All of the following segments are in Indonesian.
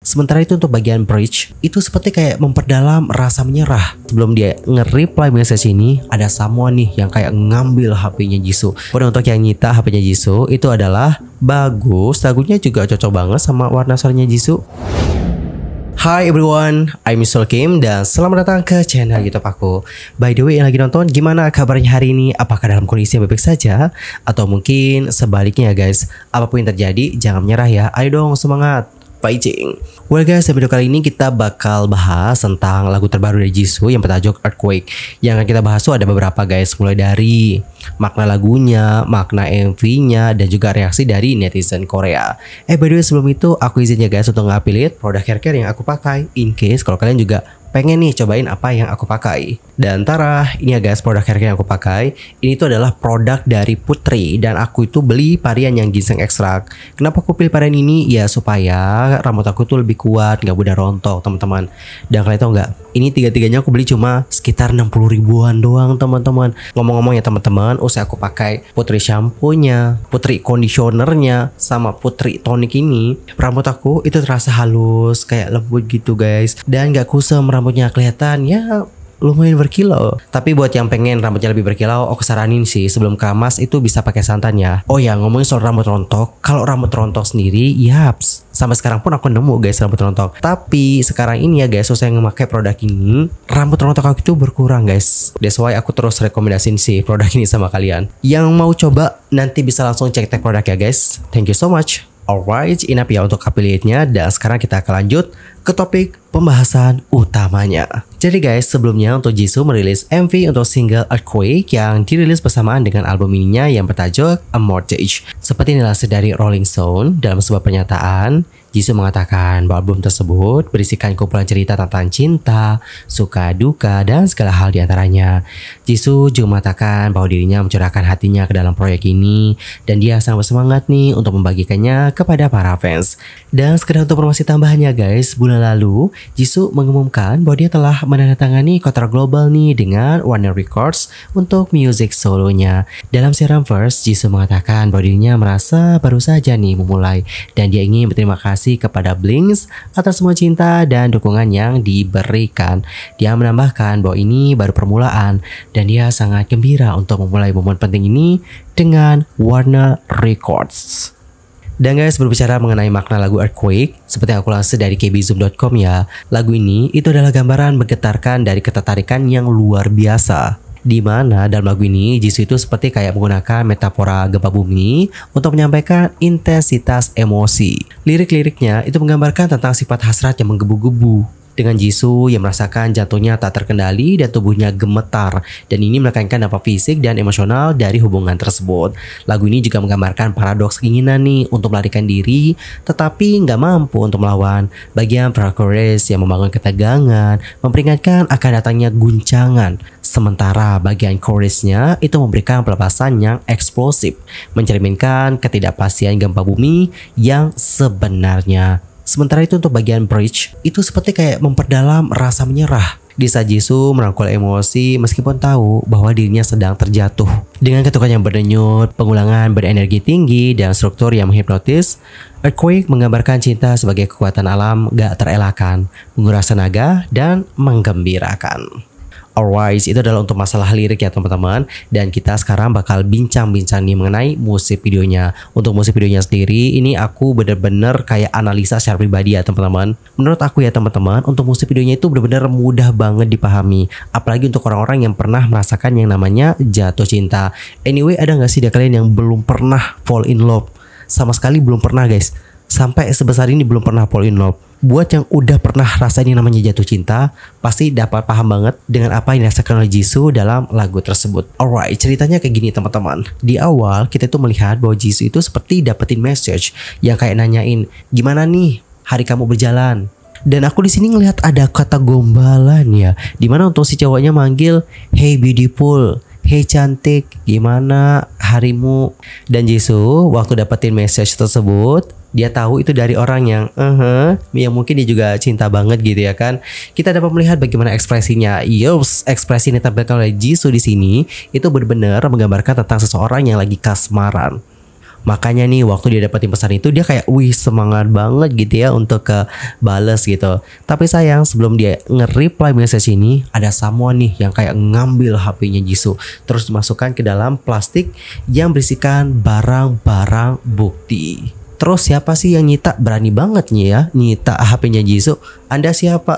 Sementara itu untuk bagian bridge itu seperti kayak memperdalam rasa menyerah. Sebelum dia nge-reply message ini, ada someone nih yang kayak ngambil HP-nya Jisoo. Dan untuk yang nyita HP-nya Jisoo itu adalah bagus, lagunya juga cocok banget sama warna suaranya Jisoo. Hi everyone, I'm Mr. Kim dan selamat datang ke channel YouTube aku. By the way, yang lagi nonton, gimana kabarnya hari ini? Apakah dalam kondisi yang baik saja? Atau mungkin sebaliknya guys, apapun yang terjadi, jangan menyerah ya. Ayo dong semangat, fighting. Well guys, di video kali ini kita bakal bahas tentang lagu terbaru dari Jisoo yang bertajuk Earthquake. Yang akan kita bahas tuh ada beberapa guys, mulai dari makna lagunya, makna MV-nya, dan juga reaksi dari netizen Korea. By the way, sebelum itu aku izin ya guys untuk nge-affiliate produk hair care yang aku pakai, in case kalau kalian juga pengen nih cobain apa yang aku pakai. Dan tara, ini ya guys produk hair care yang aku pakai. Ini tuh adalah produk dari Putri dan aku itu beli varian yang ginseng ekstrak. Kenapa aku pilih varian ini? Ya supaya rambut aku tuh lebih kuat, nggak mudah rontok teman-teman. Dan kalian tahu nggak? Ini tiga-tiganya aku beli cuma sekitar 60 ribuan doang teman-teman. Ngomong-ngomong ya teman-teman, usai aku pakai Putri shampoo-nya, Putri conditioner-nya, sama Putri tonic ini, rambut aku itu terasa halus, kayak lembut gitu guys. Dan nggak kusam, rambutnya kelihatan ya lumayan berkilau. Tapi buat yang pengen rambutnya lebih berkilau, aku saranin sih sebelum keramas itu bisa pakai santan ya. Oh ya, ngomongin soal rambut rontok, kalau rambut rontok sendiri, yaps, sampai sekarang pun aku nemu guys rambut rontok. Tapi sekarang ini ya guys, usai memakai produk ini, rambut rontok aku itu berkurang guys. That's why aku terus rekomendasiin sih produk ini sama kalian. Yang mau coba nanti bisa langsung cek tag produk ya guys. Thank you so much. Alright, enough ya untuk affiliate-nya. Dan sekarang kita akan lanjut ke topik pembahasan utamanya. Jadi guys, sebelumnya untuk Jisoo merilis MV untuk single Earthquake yang dirilis bersamaan dengan album ininya yang bertajuk A Mortgage. Seperti dilansir dari Rolling Stone, dalam sebuah pernyataan, Jisoo mengatakan bahwa album tersebut berisikan kumpulan cerita tentang cinta, suka, duka, dan segala hal diantaranya. Jisoo juga mengatakan bahwa dirinya mencurahkan hatinya ke dalam proyek ini dan dia sangat bersemangat nih untuk membagikannya kepada para fans. Dan sekedar untuk informasi tambahannya guys, bulan lalu Jisoo mengumumkan bahwa dia telah menandatangani kontrak global nih dengan Warner Records untuk music solonya. Dalam siaran First, Jisoo mengatakan bahwa dirinya merasa baru saja nih memulai dan dia ingin berterima kasih kepada Blinks atas semua cinta dan dukungan yang diberikan. Dia menambahkan bahwa ini baru permulaan dan dia sangat gembira untuk memulai momen penting ini dengan Warner Records. Dan guys, berbicara mengenai makna lagu Earthquake, seperti yang aku lansir dari kbzoom.com ya, lagu ini itu adalah gambaran menggetarkan dari ketertarikan yang luar biasa. Di mana dalam lagu ini Jisoo itu seperti kayak menggunakan metafora gempa bumi untuk menyampaikan intensitas emosi. Lirik-liriknya itu menggambarkan tentang sifat hasrat yang menggebu-gebu. Dengan Jisoo yang merasakan jantungnya tak terkendali dan tubuhnya gemetar, dan ini menekankan dampak fisik dan emosional dari hubungan tersebut. Lagu ini juga menggambarkan paradoks keinginan nih untuk melarikan diri tetapi nggak mampu untuk melawan. Bagian chorus yang membangun ketegangan memperingatkan akan datangnya guncangan, sementara bagian chorusnya itu memberikan pelepasan yang eksplosif, mencerminkan ketidakpastian gempa bumi yang sebenarnya. Sementara itu untuk bagian bridge itu seperti kayak memperdalam rasa menyerah. Di saat Jisoo merangkul emosi meskipun tahu bahwa dirinya sedang terjatuh. Dengan ketukan yang berdenyut, pengulangan berenergi tinggi, dan struktur yang menghipnotis, Earthquake menggambarkan cinta sebagai kekuatan alam gak terelakkan, menguras tenaga, dan menggembirakan. Alright, itu adalah untuk masalah lirik ya teman-teman. Dan kita sekarang bakal bincang-bincang nih mengenai musik videonya. Untuk musik videonya sendiri, ini aku bener-bener kayak analisa secara pribadi ya teman-teman. Menurut aku ya teman-teman, untuk musik videonya itu bener-bener mudah banget dipahami. Apalagi untuk orang-orang yang pernah merasakan yang namanya jatuh cinta. Anyway, ada gak sih dari kalian yang belum pernah fall in love? Sama sekali belum pernah guys. Sampai sebesar ini belum pernah fall in love. Buat yang udah pernah rasain yang namanya jatuh cinta, pasti dapat paham banget dengan apa yang dirasakan oleh Jisoo dalam lagu tersebut. Alright, ceritanya kayak gini teman-teman. Di awal kita tuh melihat bahwa Jisoo itu seperti dapetin message yang kayak nanyain, gimana nih hari kamu berjalan? Dan aku di sini ngelihat ada kata gombalan ya, dimana untuk si cowoknya manggil, hey beautiful, hey cantik, gimana harimu? Dan Jisoo waktu dapetin message tersebut, dia tahu itu dari orang yang mungkin dia juga cinta banget gitu ya kan. Kita dapat melihat bagaimana ekspresinya. Ekspresi yang ditampilkan oleh Jisoo di sini itu benar-benar menggambarkan tentang seseorang yang lagi kasmaran. Makanya nih waktu dia dapetin pesan itu dia kayak wih semangat banget gitu ya untuk ke bales gitu. Tapi sayang sebelum dia nge-reply message ini ada someone nih yang kayak ngambil HP-nya Jisoo terus dimasukkan ke dalam plastik yang berisikan barang-barang bukti. Terus siapa sih yang nyita? Berani banget nih ya nyita HP-nya Jisoo. Anda siapa?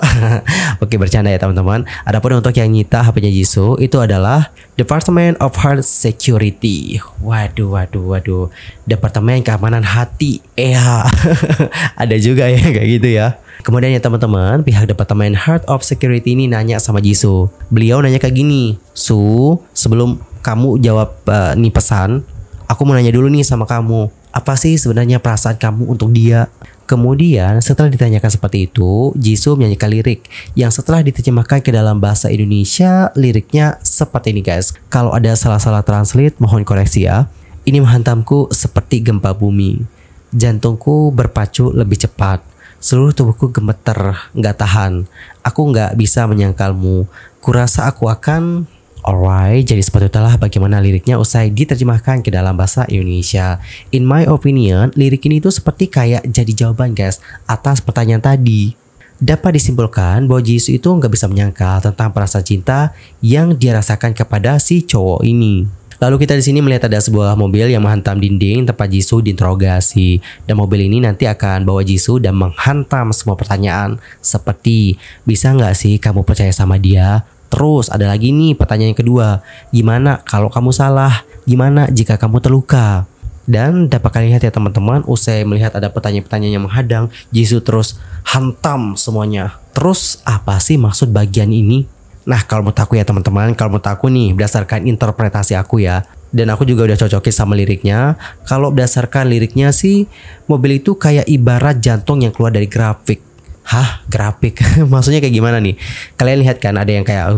Oke, bercanda ya teman-teman. Adapun untuk yang nyita HP-nya Jisoo itu adalah Department of Heart Security. Waduh. Departemen Keamanan Hati. Ada juga ya kayak gitu ya. Kemudian ya teman-teman, pihak Departemen Heart of Security ini nanya sama Jisoo. Beliau nanya kayak gini, Su, sebelum kamu jawab nih pesan, aku mau nanya dulu nih sama kamu. Apa sih sebenarnya perasaan kamu untuk dia? Kemudian setelah ditanyakan seperti itu, Jisoo menyanyikan lirik yang setelah diterjemahkan ke dalam bahasa Indonesia, liriknya seperti ini guys. Kalau ada salah-salah translate, mohon koreksi ya. Ini menghantamku seperti gempa bumi. Jantungku berpacu lebih cepat. Seluruh tubuhku gemeter, nggak tahan. Aku nggak bisa menyangkalmu. Kurasa aku akan... Alright, jadi seperti itulah bagaimana liriknya usai diterjemahkan ke dalam bahasa Indonesia. In my opinion, lirik ini tuh seperti kayak jadi jawaban guys atas pertanyaan tadi. Dapat disimpulkan bahwa Jisoo itu nggak bisa menyangkal tentang perasaan cinta yang dia rasakan kepada si cowok ini. Lalu kita di sini melihat ada sebuah mobil yang menghantam dinding tempat Jisoo diinterogasi. Dan mobil ini nanti akan bawa Jisoo dan menghantam semua pertanyaan. Seperti, bisa nggak sih kamu percaya sama dia? Terus ada lagi nih pertanyaan yang kedua. Gimana kalau kamu salah? Gimana jika kamu terluka? Dan dapat kalian lihat ya teman-teman, usai melihat ada pertanyaan-pertanyaan yang menghadang, Jisoo terus hantam semuanya. Terus apa sih maksud bagian ini? Nah kalau menurut aku ya teman-teman, kalau menurut aku nih berdasarkan interpretasi aku ya, dan aku juga udah cocokin sama liriknya. Kalau berdasarkan liriknya sih, mobil itu kayak ibarat jantung yang keluar dari grafik. Hah, grafik? Maksudnya kayak gimana nih? Kalian lihat kan ada yang kayak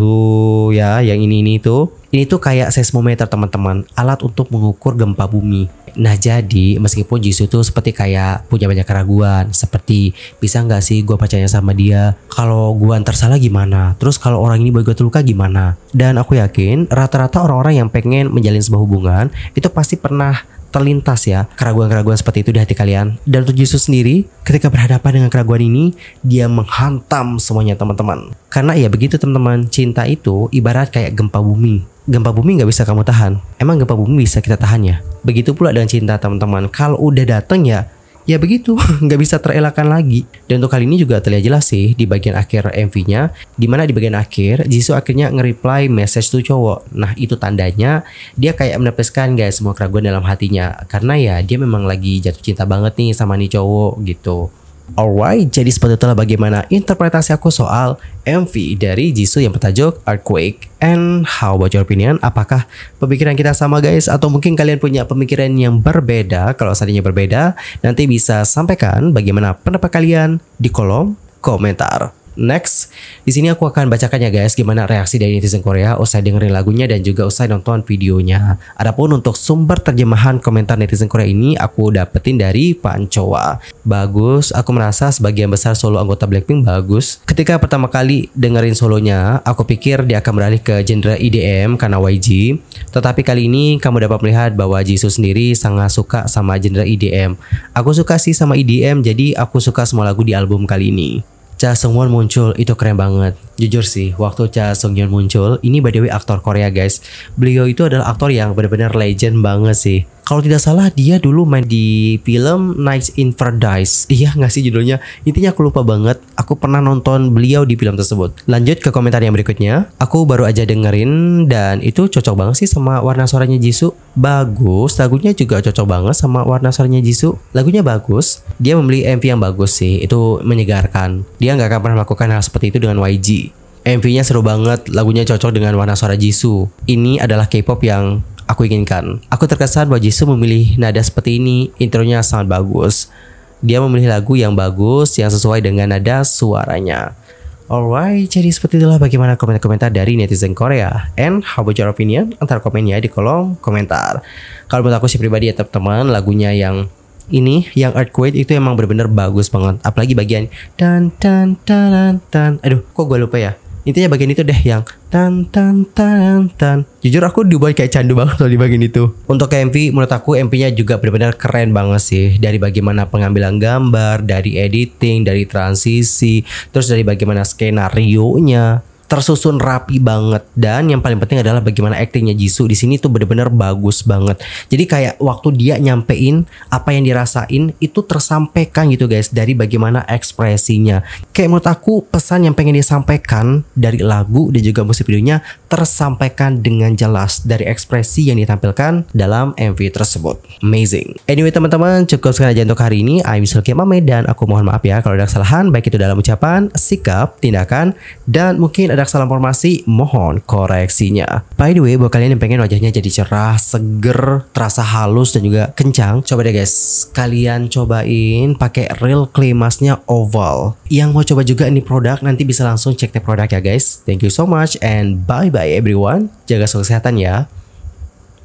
ya, yang ini tuh. Ini tuh kayak seismometer teman-teman, alat untuk mengukur gempa bumi. Nah jadi meskipun Jisoo tuh seperti kayak punya banyak keraguan, seperti bisa nggak sih gue percaya sama dia? Kalau gue antar salah gimana? Terus kalau orang ini buat gue terluka gimana? Dan aku yakin rata-rata orang-orang yang pengen menjalin sebuah hubungan itu pasti pernah terlintas ya keraguan-keraguan seperti itu di hati kalian. Dan untuk Jisoo sendiri ketika berhadapan dengan keraguan ini, dia menghantam semuanya teman-teman. Karena ya begitu teman-teman, cinta itu ibarat kayak gempa bumi. Gempa bumi nggak bisa kamu tahan. Emang gempa bumi bisa kita tahan ya? Begitu pula dengan cinta teman-teman. Kalau udah dateng ya begitu, nggak bisa terelakkan lagi. Dan untuk kali ini juga terlihat jelas sih di bagian akhir MV-nya, dimana di bagian akhir Jisoo akhirnya nge-reply message tuh cowok. Nah itu tandanya dia kayak menepiskan guys semua keraguan dalam hatinya, karena ya dia memang lagi jatuh cinta banget nih sama nih cowok gitu. Alright, jadi seperti itulah bagaimana interpretasi aku soal MV dari Jisoo yang bertajuk Earthquake. And how about your opinion? Apakah pemikiran kita sama guys? Atau mungkin kalian punya pemikiran yang berbeda? Kalau seandainya berbeda, nanti bisa sampaikan bagaimana pendapat kalian di kolom komentar. Next, di sini aku akan bacakan ya guys gimana reaksi dari netizen Korea usai dengerin lagunya dan juga usai nonton videonya. Adapun untuk sumber terjemahan komentar netizen Korea ini aku dapetin dari Pancoa. Bagus, aku merasa sebagian besar solo anggota Blackpink bagus. Ketika pertama kali dengerin solonya, aku pikir dia akan beralih ke genre EDM karena YG. Tetapi kali ini kamu dapat melihat bahwa Jisoo sendiri sangat suka sama genre EDM. Aku suka sih sama EDM, jadi aku suka semua lagu di album kali ini. Cha Seung-won muncul, itu keren banget. Jujur sih, waktu Cha Seung-yeon muncul, ini by the way aktor Korea guys. Beliau itu adalah aktor yang benar-benar legend banget sih. Kalau tidak salah dia dulu main di film Nights in Paradise. Iya nggak sih judulnya? Intinya aku lupa banget. Aku pernah nonton beliau di film tersebut. Lanjut ke komentar yang berikutnya. Aku baru aja dengerin dan itu cocok banget sih sama warna suaranya Jisoo. Bagus, lagunya juga cocok banget sama warna suaranya Jisoo. Lagunya bagus. Dia membeli MV yang bagus sih. Itu menyegarkan. Dia nggak akan pernah melakukan hal seperti itu dengan YG. MV-nya seru banget, lagunya cocok dengan warna suara Jisoo. Ini adalah K-pop yang aku inginkan. Aku terkesan bahwa Jisoo memilih nada seperti ini. Intronya sangat bagus. Dia memilih lagu yang bagus yang sesuai dengan nada suaranya. Alright, jadi seperti itulah bagaimana komentar-komentar dari netizen Korea. And how about your opinion? Antar komennya di kolom komentar. Kalau menurut aku sih pribadi ya teman-teman, lagunya yang ini, yang Earthquake itu emang benar-benar bagus banget. Apalagi bagian tan tan tan tan. Aduh, kok gue lupa ya? Intinya bagian itu deh yang tan tan tan tan. Jujur aku dibuat kayak candu banget loh di bagian itu. Untuk MV menurut aku MV-nya juga benar-benar keren banget sih. Dari bagaimana pengambilan gambar, dari editing, dari transisi, terus dari bagaimana skenario-nya tersusun rapi banget, dan yang paling penting adalah bagaimana aktingnya Jisoo di sini tuh bener-bener bagus banget. Jadi kayak waktu dia nyampein apa yang dirasain itu tersampaikan gitu guys, dari bagaimana ekspresinya. Kayak menurut aku pesan yang pengen disampaikan dari lagu dan juga musik videonya tersampaikan dengan jelas dari ekspresi yang ditampilkan dalam MV tersebut. Amazing. Anyway teman-teman, cukup sekian aja untuk hari ini. I'm Sulky Mame dan aku mohon maaf ya kalau ada kesalahan, baik itu dalam ucapan, sikap, tindakan, dan mungkin ada kesalahan informasi, mohon koreksinya. By the way, buat kalian yang pengen wajahnya jadi cerah, seger, terasa halus dan juga kencang, coba deh guys, kalian cobain pakai Real Clay Masknya oval. Yang mau coba juga ini produk, nanti bisa langsung cek produk ya guys. Thank you so much and bye bye everyone. Jaga kesehatan ya.